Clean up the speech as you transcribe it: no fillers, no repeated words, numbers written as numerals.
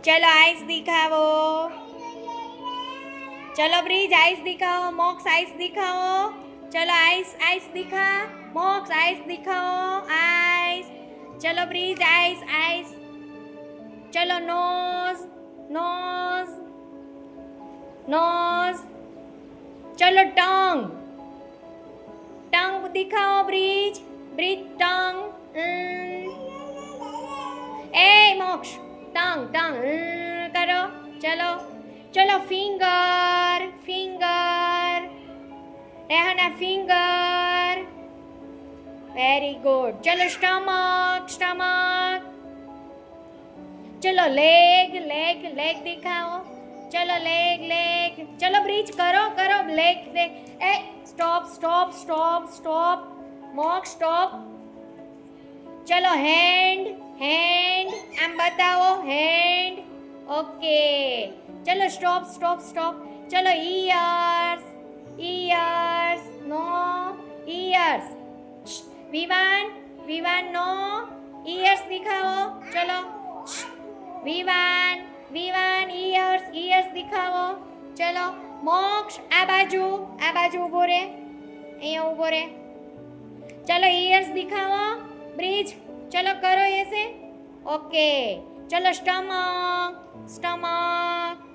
चलो आइस दिखाओ। चलो ब्रिज आइस दिखाओ। मोक्स आइस दिखाओ। चलो आइस आइस दिखा। मोक्स आइस दिखाओ। आइस। चलो ब्रिज आइस आइस। चलो नोज नोज नोज। चलो टंग टंग दिखाओ ब्रिज। ब्रिज टंग। ए मोक्ष टंग टंग करो। चलो चलो finger finger. Rehana finger. Very good. चलो स्टमक स्टमक। चलो लेग लेग लेग दिखाओ। चलो लेग लेग। चलो ब्रिज करो करो लेग दे। ए स्टॉप स्टॉप स्टॉप स्टॉप। मोक स्टॉप। चलो हैंड हैंड आम बताओ हैंड। ओके चलो स्टॉप स्टॉप स्टॉप। चलो ईयर्स ईयर्स नो ईयर्स। विवान विवान नो ईयर्स दिखाओ। चलो विवान विवान ईयर्स ईयर्स दिखाओ। चलो मोक्ष आ बाजू ઊભો રે અહીંયા ઊભો રે। चलो ईयर्स दिखाओ। ब्रिज चलो करो ऐसे। ओके चलो स्टमक स्टमक।